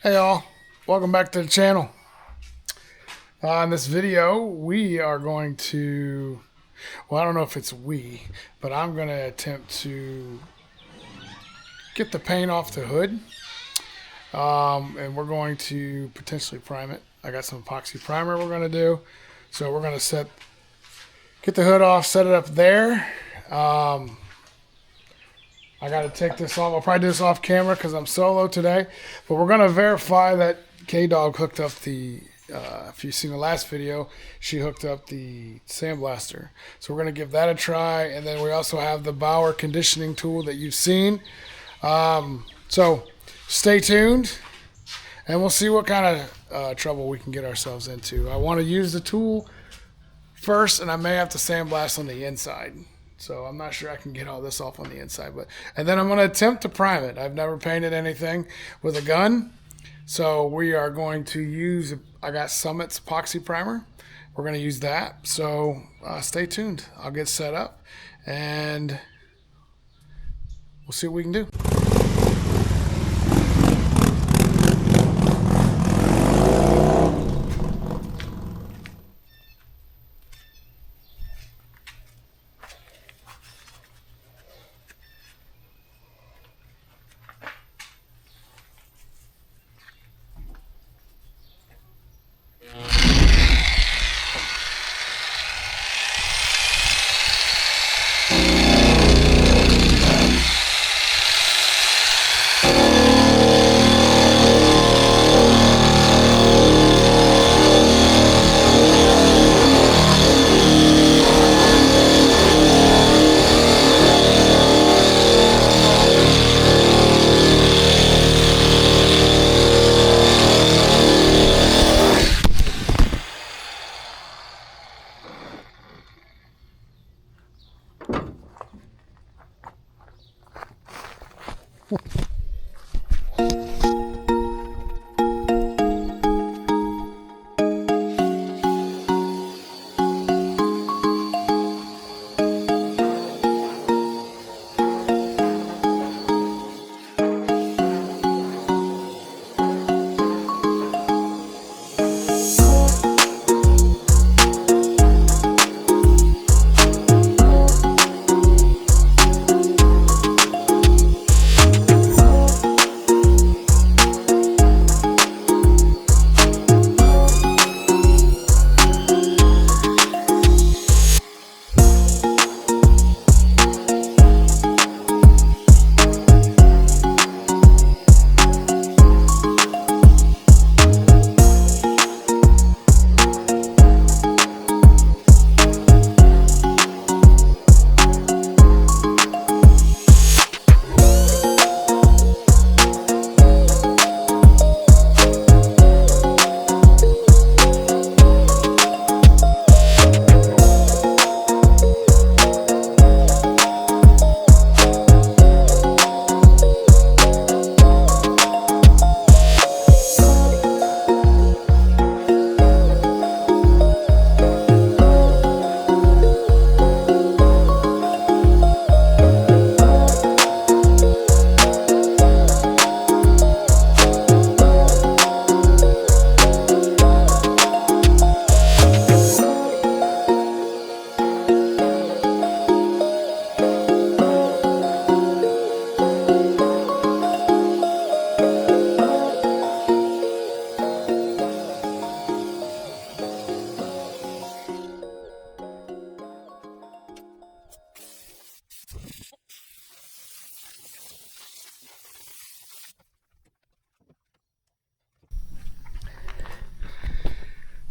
Hey y'all, welcome back to the channel. In this video, we are going to, well, I don't know if it's but I'm going to attempt to get the paint off the hood. And we're going to potentially prime it. I got some epoxy primer we're going to do. So we're going to get the hood off, set it up there. I got to take this off. I'll probably do this off camera because I'm solo today. But we're going to verify that K-Dog hooked up the, if you've seen the last video, she hooked up the sandblaster. So we're going to give that a try. And then we also have the Bauer conditioning tool that you've seen. So stay tuned and we'll see what kind of trouble we can get ourselves into. I want to use the tool first and I may have to sandblast on the inside. So I'm not sure I can get all this off on the inside, and then I'm going to attempt to prime it. I've never painted anything with a gun. So we are going to use, I got Summit's Epoxy Primer. We're going to use that. So stay tuned. I'll get set up and we'll see what we can do.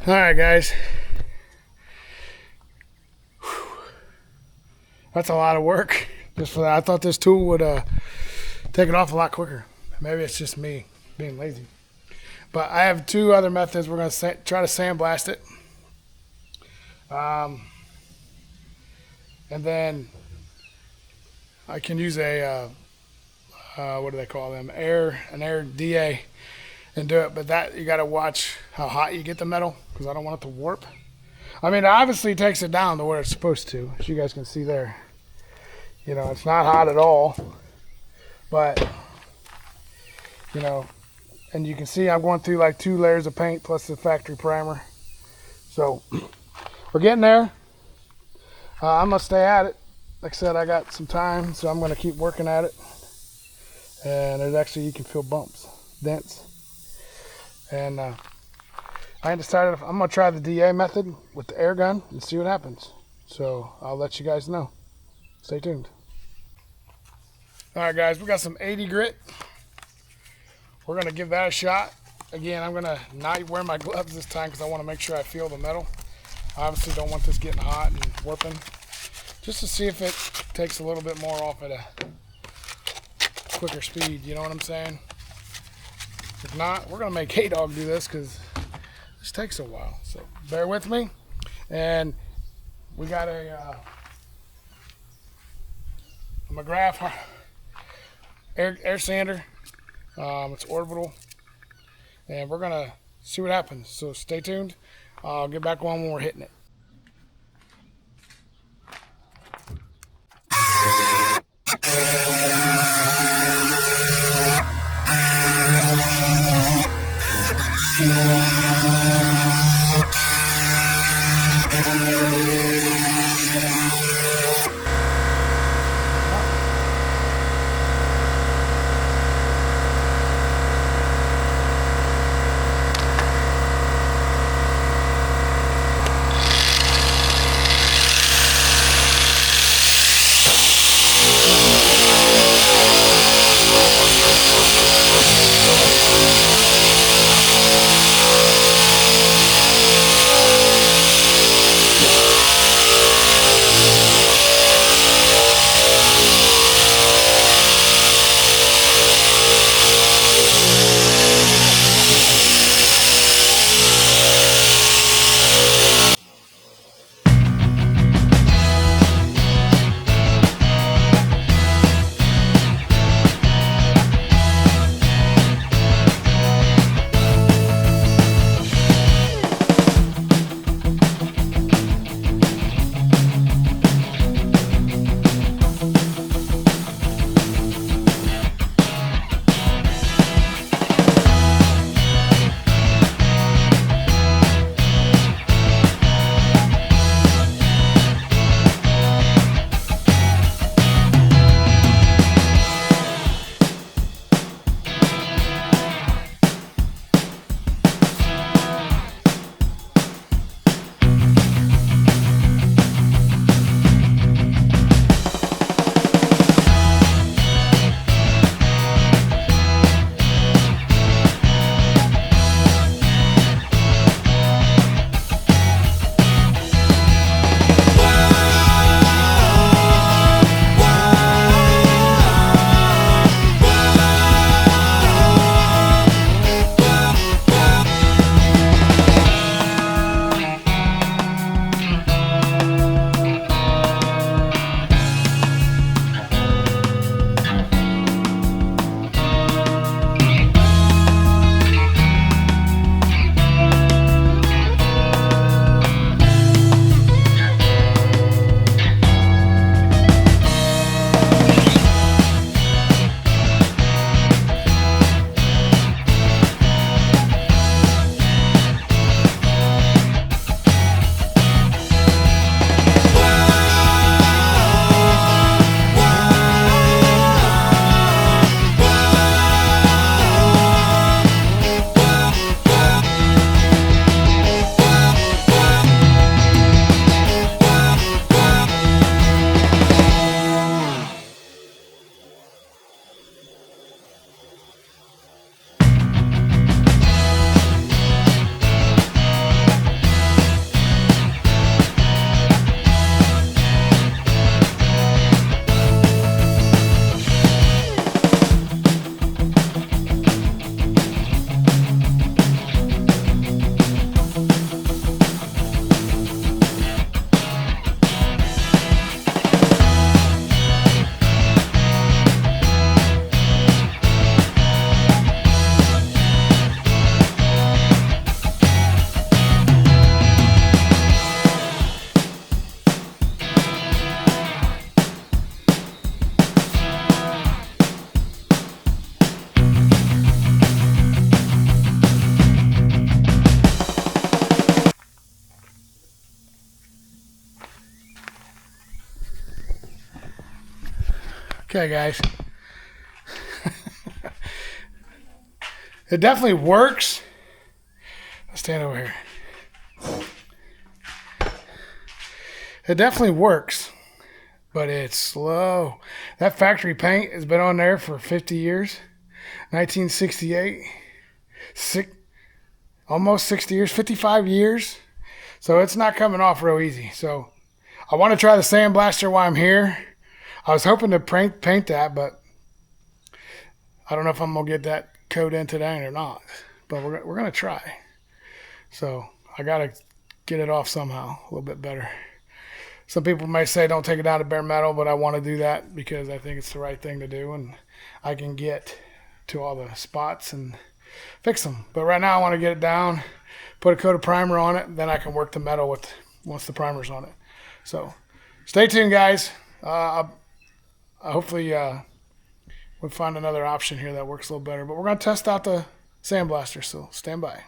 All right, guys. Whew. That's a lot of work just for that. I thought this tool would take it off a lot quicker. Maybe it's just me being lazy. But I have two other methods. We're going to try to sandblast it. And then I can use a, what do they call them? An air DA. And do it, but that you got to watch how hot you get the metal because I don't want it to warp. I mean, it obviously takes it down to where it's supposed to, as you guys can see there. You know, it's not hot at all, but you know, And you can see I'm going through like 2 layers of paint plus the factory primer. So we're getting there. I'm going to stay at it. Like I said, I got some time, so I'm going to keep working at it. And there's actually, you can feel bumps, dents. And I ain't decided if I'm going to try the DA method with the air gun and see what happens. So I'll let you guys know. Stay tuned. All right, guys, we got some 80 grit. We're going to give that a shot. Again, I'm going to not wear my gloves this time because I want to make sure I feel the metal. I obviously don't want this getting hot and warping. Just to see if it takes a little bit more off at a quicker speed, you know what I'm saying? If not, we're going to make K-Dog do this because this takes a while. So bear with me. And we got a McGrath air sander. It's orbital. And we're going to see what happens. So stay tuned. I'll get back on when we're hitting it. Okay, guys. It definitely works. I'll stand over here. It definitely works, but it's slow. That factory paint has been on there for 50 years. 1968. Almost 60 years, 55 years. So it's not coming off real easy. So I want to try the Sandblaster while I'm here. I was hoping to paint that, but I don't know if I'm going to get that coat in today or not. But we're going to try. So I got to get it off somehow a little bit better. Some people may say don't take it down to bare metal, but I want to do that because I think it's the right thing to do, and I can get to all the spots and fix them. But right now I want to get it down, put a coat of primer on it, then I can work the metal once the primer's on it. So stay tuned, guys. Hopefully we'll find another option here that works a little better. But we're going to test out the Sandblaster, so stand by.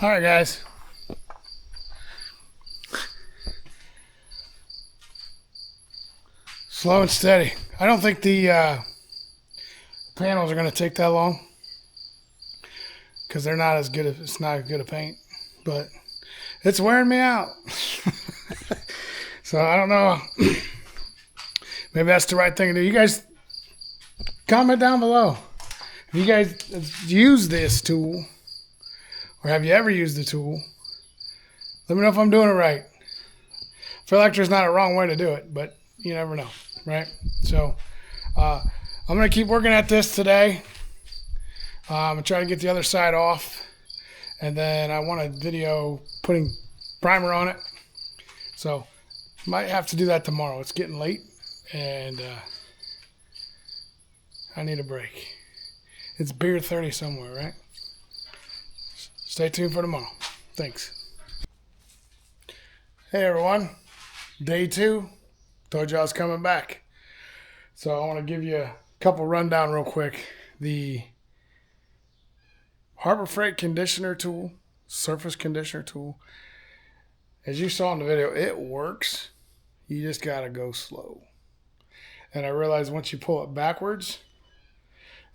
All right, guys. Slow and steady. I don't think the panels are going to take that long because they're not as good. It's not as good a paint, but it's wearing me out. So I don't know. Maybe that's the right thing to do. You guys comment down below. If you guys use this tool, or have you ever used the tool? Let me know if I'm doing it right. I feel like there's not a wrong way to do it, but you never know, right? So I'm going to keep working at this today. I'm going to try to get the other side off. And then I want a video putting primer on it. So might have to do that tomorrow. It's getting late, and I need a break. It's beer 30 somewhere, right? Stay tuned for tomorrow. Thanks. Hey everyone, day 2. Told you I was coming back. So I want to give you a couple rundown real quick. The Harbor Freight conditioner tool, surface conditioner tool, as you saw in the video, it works. You just gotta go slow. And I realized once you pull it backwards,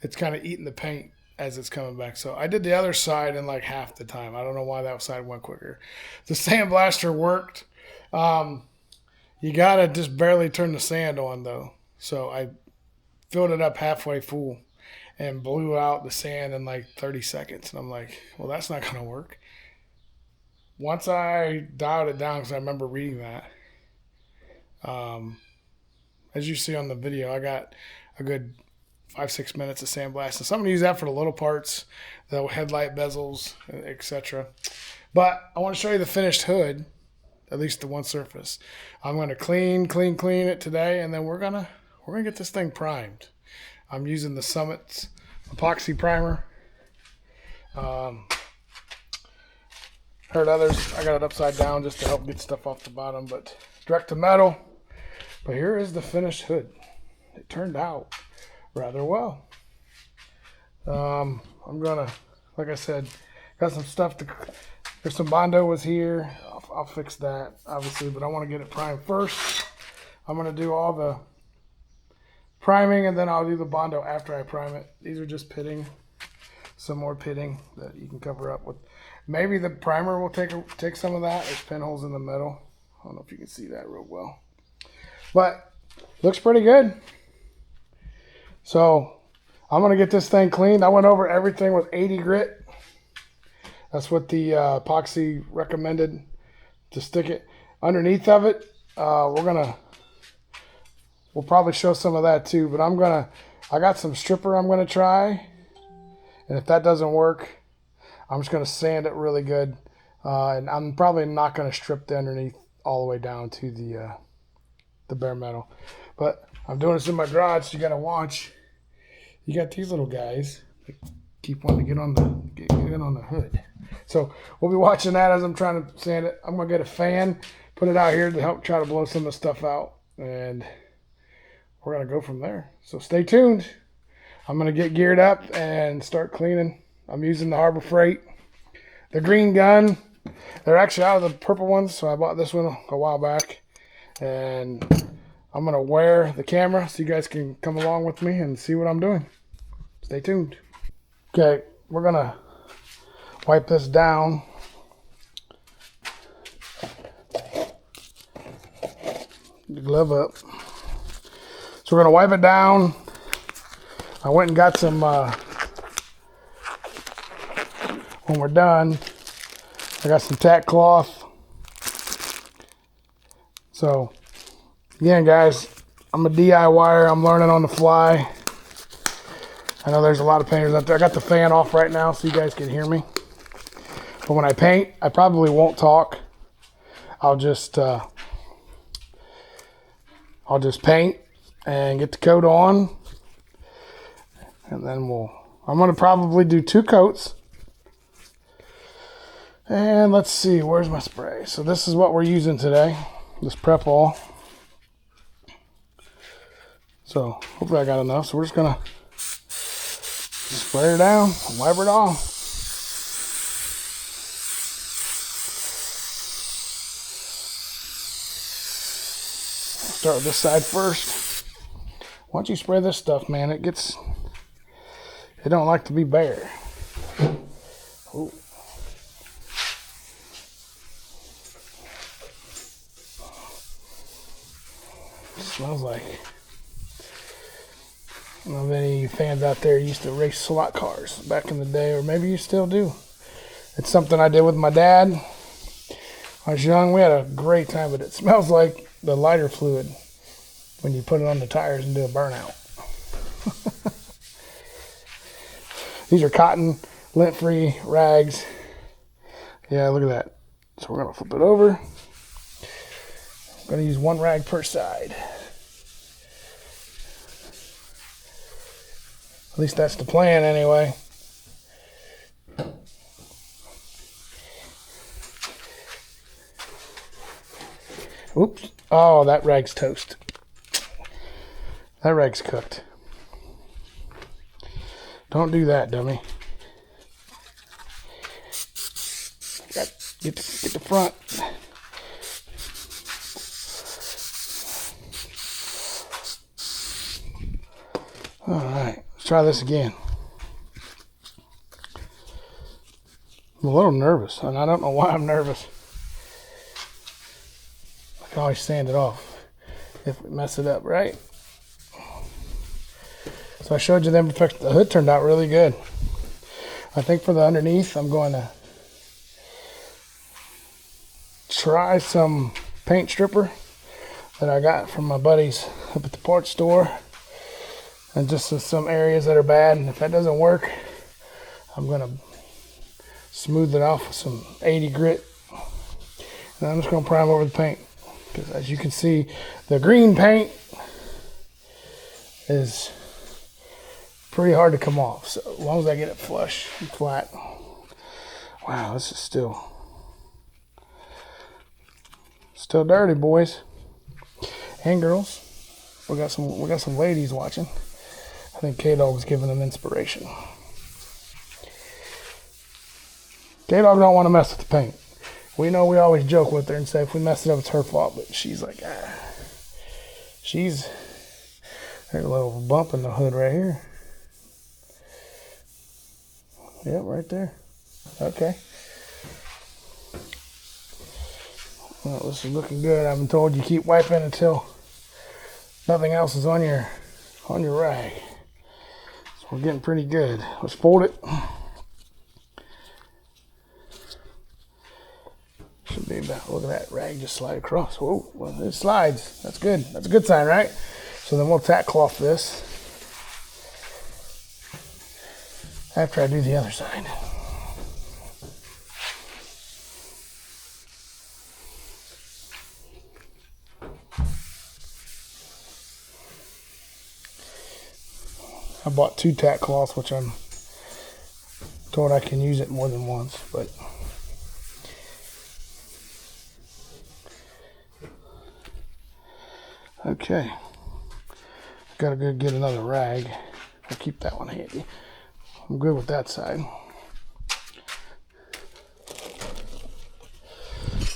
it's kind of eating the paint as it's coming back. So I did the other side in like half the time. I don't know why that side went quicker. The sandblaster worked. You gotta just barely turn the sand on though. So I filled it up halfway full and blew out the sand in like 30 seconds. And I'm like, well, that's not gonna work. Once I dialed it down, because I remember reading that, as you see on the video, I got a good 5-6 minutes of sandblasting. So I'm going to use that for the little parts, the headlight bezels, etc. But I want to show you the finished hood, at least the one surface. I'm going to clean it today, and then we're gonna get this thing primed. I'm using the Summit Epoxy Primer. Heard others, I got it upside down just to help get stuff off the bottom, but direct to metal. But here is the finished hood. It turned out rather well. I'm gonna, like I said, got some stuff to, there's some Bondo was here. I'll fix that obviously, but I want to get it primed first. I'm gonna do all the priming, and then I'll do the Bondo after I prime it. These are just pitting, some more pitting that you can cover up with. Maybe the primer will take some of that. There's pinholes in the middle. I don't know if you can see that real well, but looks pretty good. So I'm gonna get this thing cleaned. I went over everything with 80 grit. That's what the epoxy recommended to stick it underneath of it. We'll probably show some of that too, but I got some stripper I'm gonna try, and if that doesn't work, I'm just gonna sand it really good, and I'm probably not gonna strip the underneath all the way down to the bare metal. But I'm doing this in my garage, so you gotta watch. You got these little guys that keep wanting to get in on the hood. So we'll be watching that as I'm trying to sand it. I'm gonna get a fan, put it out here to help try to blow some of the stuff out, and we're gonna go from there. So stay tuned. I'm gonna get geared up and start cleaning. I'm using the Harbor Freight, the green gun. They're actually out of the purple ones, so I bought this one a while back, and I'm gonna wear the camera so you guys can come along with me and see what I'm doing. Stay tuned. Okay, we're gonna wipe this down. The glove up. So we're gonna wipe it down. I went and got some, when we're done, I got some tack cloth. So again, guys, I'm a DIYer. I'm learning on the fly. I know there's a lot of painters out there. I got the fan off right now so you guys can hear me. But when I paint, I probably won't talk. I'll just paint and get the coat on. And then I'm going to probably do 2 coats. And let's see, where's my spray? So this is what we're using today, this prep all. So hopefully I got enough. So we're just gonna spray her down, wipe it off. start with this side first. Once you spray this stuff, man, it don't like to be bare. Ooh. Smells like, I don't know if any fans out there used to race slot cars back in the day, or maybe you still do. It's something I did with my dad. When I was young, we had a great time, but it smells like the lighter fluid when you put it on the tires and do a burnout. These are cotton, lint-free rags. Yeah, look at that. So we're going to flip it over. I'm going to use one rag per side. At least that's the plan anyway. Oops. Oh, that rag's toast. That rag's cooked. Don't do that, dummy. Get the front. All right, let's try this again. I'm a little nervous, and I don't know why I'm nervous. I can always sand it off if we mess it up, right? So I showed you the imperfection. The hood turned out really good. I think for the underneath, I'm going to try some paint stripper that I got from my buddies up at the parts store, and just some areas that are bad. And if that doesn't work, I'm going to smooth it off with some 80 grit, and I'm just going to prime over the paint, because as you can see, the green paint is pretty hard to come off. So as long as I get it flush and flat. Wow, this is still dirty, boys and girls. We got some ladies watching. I think K-Dog's giving them inspiration. K-Dog don't want to mess with the paint. We know we always joke with her and say if we mess it up, it's her fault, but she's like, there's a little bump in the hood right here. Yep, right there. Okay. Well, this is looking good. I've been told you keep wiping until nothing else is on your rag. So we're getting pretty good. Let's fold it. Should be about, look at that rag just slide across. Whoa, well, it slides. That's good. That's a good sign, right? So then we'll tack cloth this after I do the other side. I bought 2 tack cloths, which I'm told I can use it more than once, but okay. Gotta go get another rag. I'll keep that one handy. I'm good with that side.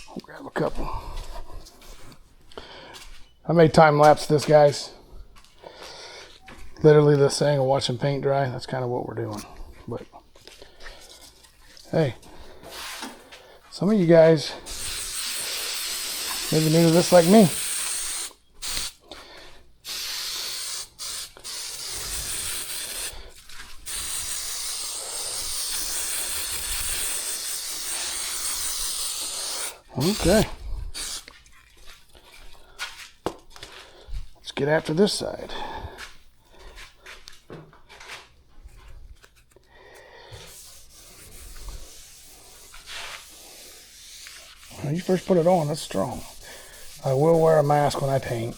I'll grab a couple. I may time lapse this, guys. Literally this thing of watching paint dry. That's kind of what we're doing. But hey, some of you guys maybe new to this like me. Okay. Let's get after this side. When you first put it on, it's strong. I will wear a mask when I paint.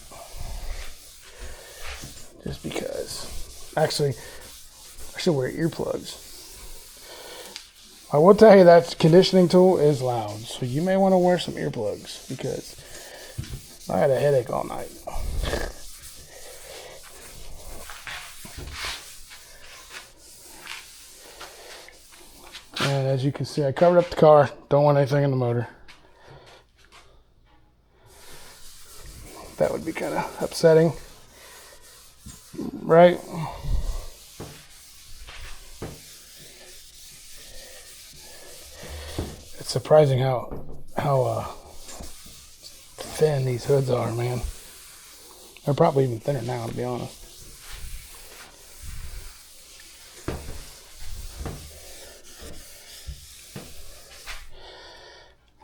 Just because. Actually, I should wear earplugs. I will tell you that conditioning tool is loud, so you may want to wear some earplugs, because I had a headache all night. And as you can see, I covered up the car. Don't want anything in the motor. That would would be kind of upsetting, right? It's surprising how thin these hoods are, man. They're probably even thinner now, to be honest.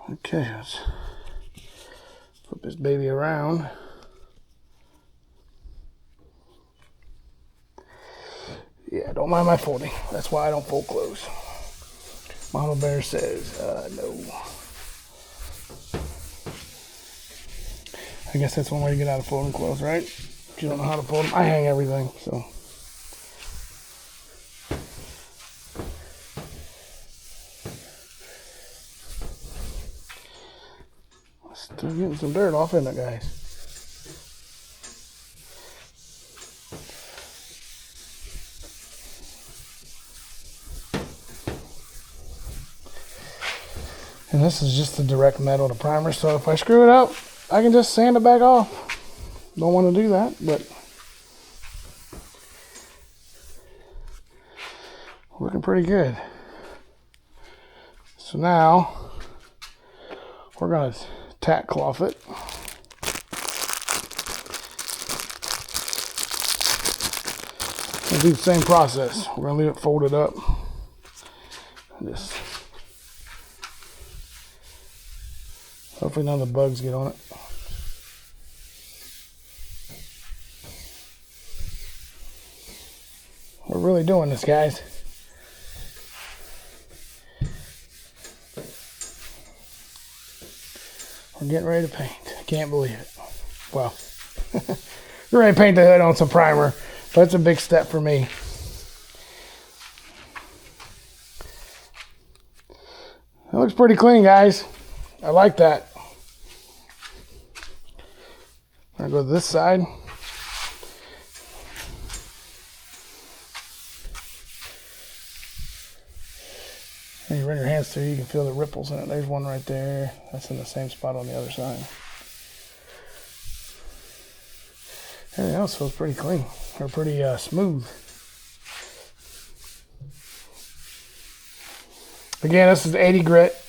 Okay, let's flip this baby around. Yeah, don't mind my folding. That's why I don't fold clothes. Mama Bear says, no. I guess that's one way to get out of folding clothes, right? If you don't know how to fold them. I hang everything, so. Still getting some dirt off, isn't it, guys? And this is just the direct metal to primer, so if I screw it up, I can just sand it back off. Don't want to do that, but looking pretty good. So now we're going to tack cloth it. We'll do the same process. We're going to leave it folded up. Just hopefully none of the bugs get on it. We're really doing this, guys. We're getting ready to paint. I can't believe it. Well, we're ready to paint the hood on some primer, but it's a big step for me. It looks pretty clean, guys. I like that. I'm gonna go to this side. And you run your hands through, you can feel the ripples in it. There's one right there. That's in the same spot on the other side. Everything else feels pretty clean, or pretty smooth. Again, this is 80 grit.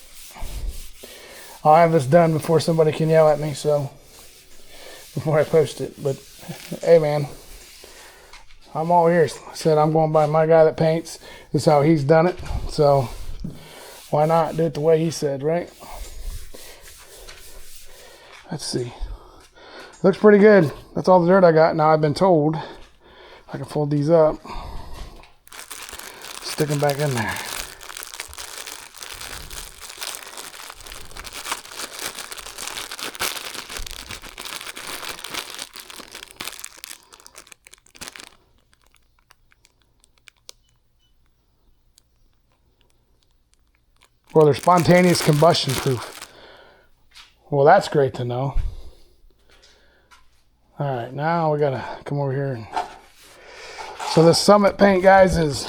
I'll have this done before somebody can yell at me, so before I post it. But hey, man, I'm all ears. I said I'm going by my guy that paints. This is how he's done it, so why not do it the way he said, right? Let's see. Looks pretty good. That's all the dirt I got. Now I've been told I can fold these up, stick them back in there. Well, they're spontaneous combustion proof. Well, that's great to know. All right, now we gotta come over here. So this Summit paint, guys, is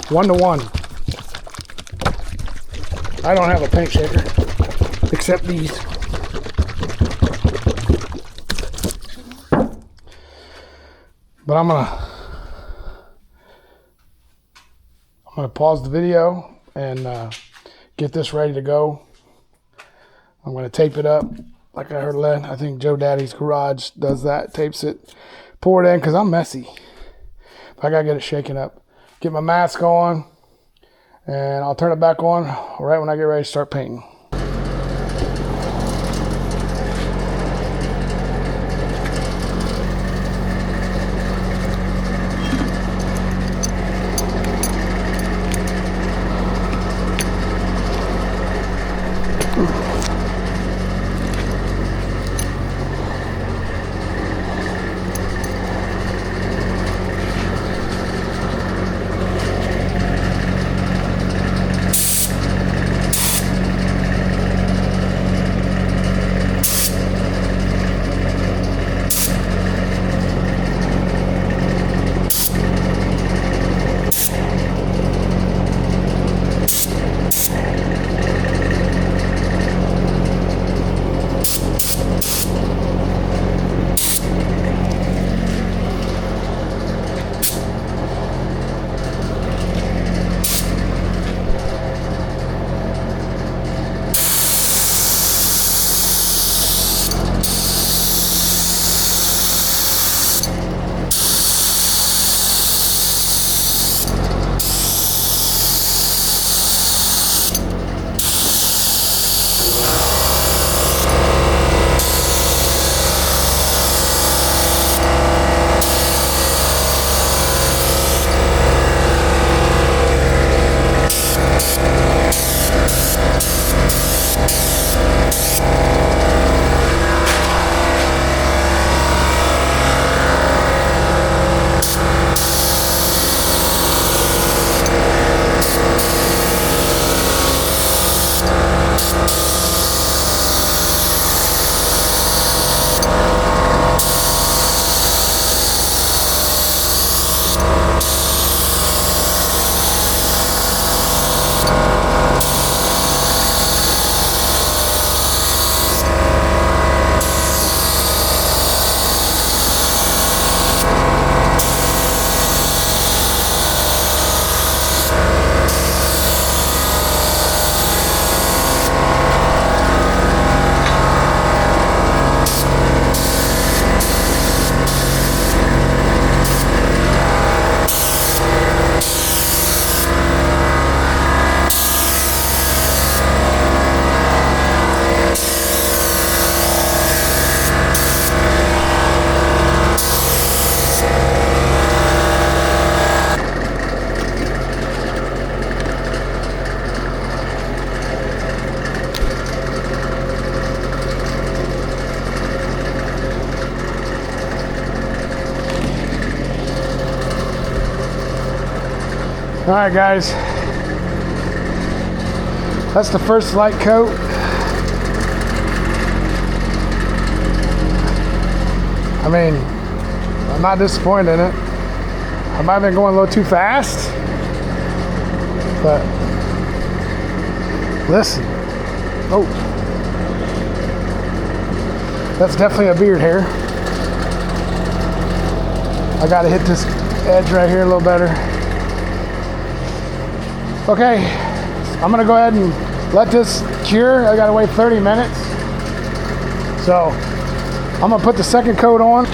1-to-1. I don't have a paint shaker except these. But I'm gonna pause the video and get this ready to go. I'm going to tape it up like I heard Len. I think Joe Daddy's Garage does that, tapes it, pour it in, because I'm messy. But I got to get it shaken up. Get my mask on, and I'll turn it back on right when I get ready to start painting. All right, guys. That's the first light coat. I mean, I'm not disappointed in it. I might have been going a little too fast, but listen. Oh, that's definitely a beard hair. I gotta hit this edge right here a little better. Okay, I'm gonna go ahead and let this cure. I gotta wait 30 minutes. So I'm gonna put the second coat on.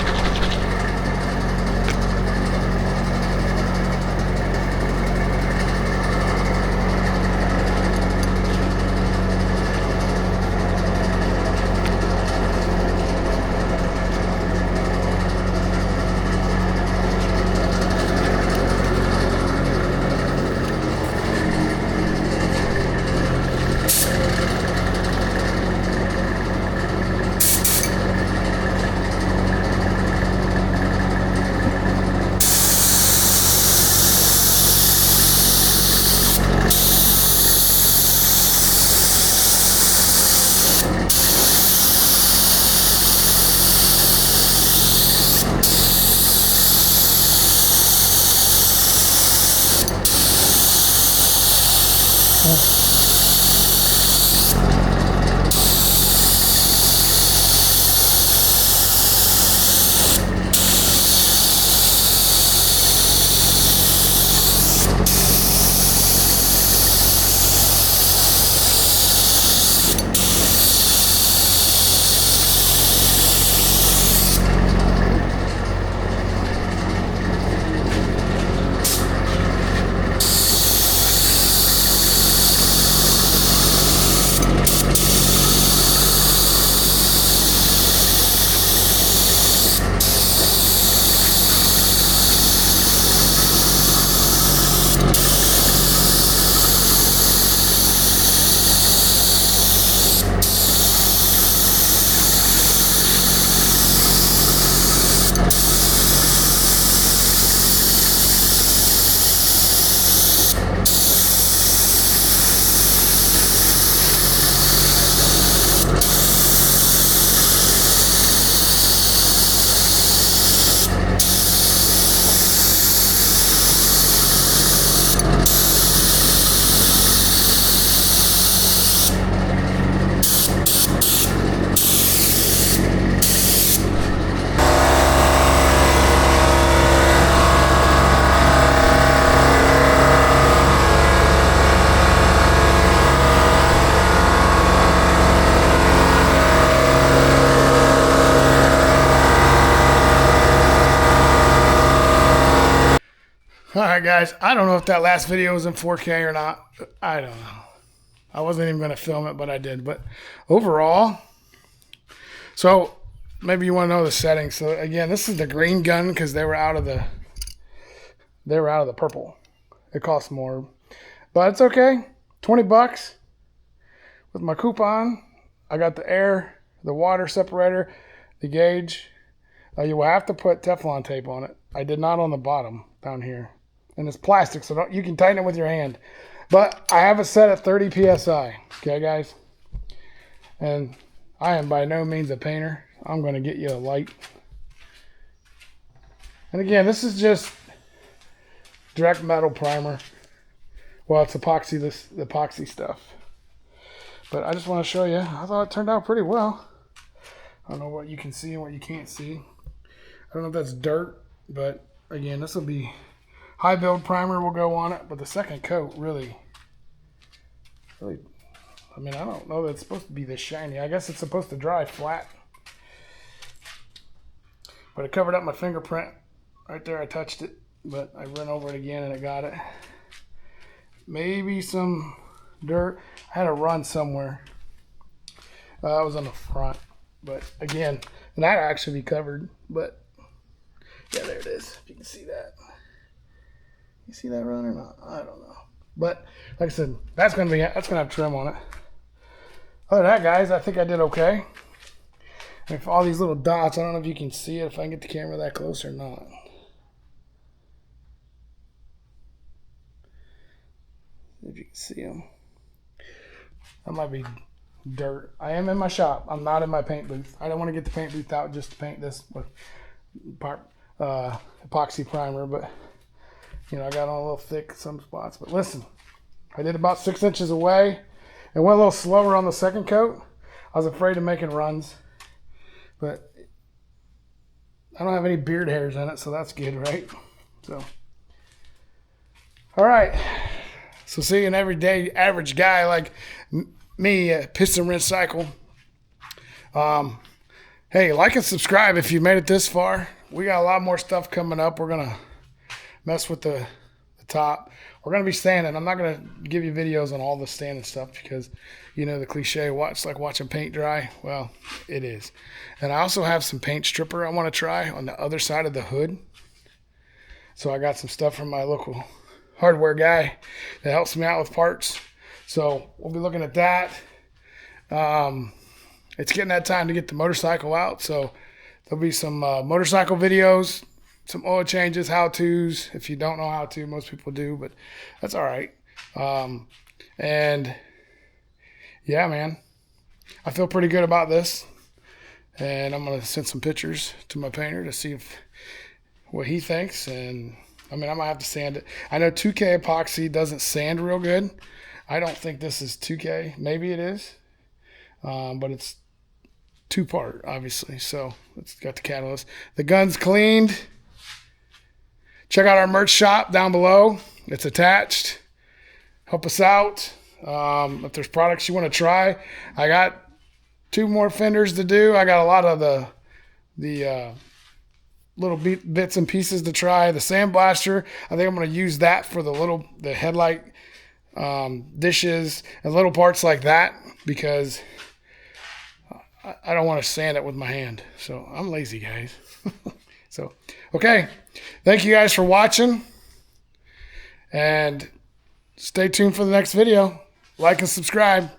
All right, guys. I don't know if that last video was in 4K or not. I don't know. I wasn't even going to film it, but I did. But overall, so maybe you want to know the settings. So again, this is the green gun because they were out of the purple. It costs more, but it's okay. 20 bucks with my coupon. I got the air, the water separator, the gauge. You will have to put Teflon tape on it. I did not on the bottom down here. And it's plastic, so you can tighten it with your hand. But I have it set at 30 PSI. Okay, guys? And I am by no means a painter. I'm going to get you a light. And again, this is just direct metal primer. Well, it's epoxy, the epoxy stuff. But I just want to show you. I thought it turned out pretty well. I don't know what you can see and what you can't see. I don't know if that's dirt, but again, this will be high build primer will go on it, but the second coat really, I mean, I don't know that it's supposed to be this shiny. I guess it's supposed to dry flat. But it covered up my fingerprint. Right there, I touched it, but I ran over it again and it got it. Maybe some dirt. I had a run somewhere. I was on the front, but again, and that actually be covered, but yeah, there it is. If you can see that. You see that run or not? I don't know. But like I said, that's gonna have trim on it. Other than that, guys, I think I did okay. And if all these little dots, I don't know if you can see it, if I can get the camera that close or not. if you can see them. That might be dirt. I am in my shop. I'm not in my paint booth. I don't want to get the paint booth out just to paint this with epoxy primer, but you know, I got on a little thick some spots. But listen, I did about 6 inches away and went a little slower on the second coat. I was afraid of making runs, but I don't have any beard hairs in it, so that's good, right? So, all right. So see, an everyday average guy like me, piston rinse cycle. Hey, like and subscribe if you made it this far. We got a lot more stuff coming up. We're gonna mess with the top. We're gonna be sanding. I'm not gonna give you videos on all the sanding stuff because, you know, the cliche, it's like watching paint dry. Well, it is. And I also have some paint stripper I want to try on the other side of the hood. So I got some stuff from my local hardware guy that helps me out with parts. So we'll be looking at that. It's getting that time to get the motorcycle out. So there'll be some motorcycle videos, some oil changes, how-tos. If you don't know how to, most people do, but that's all right. And yeah, man, I feel pretty good about this. And I'm going to send some pictures to my painter to see what he thinks. And I mean, I might have to sand it. I know 2K epoxy doesn't sand real good. I don't think this is 2K. Maybe it is. But it's 2-part, obviously. So it's got the catalyst. The gun's cleaned. Check out our merch shop down below. It's attached. Help us out. If there's products you want to try, I got 2 more fenders to do. I got a lot of the little bits and pieces to try. The sandblaster, I think I'm going to use that for the headlight dishes and little parts like that because I don't want to sand it with my hand. So I'm lazy, guys. So, okay. Thank you guys for watching. And stay tuned for the next video. Like and subscribe.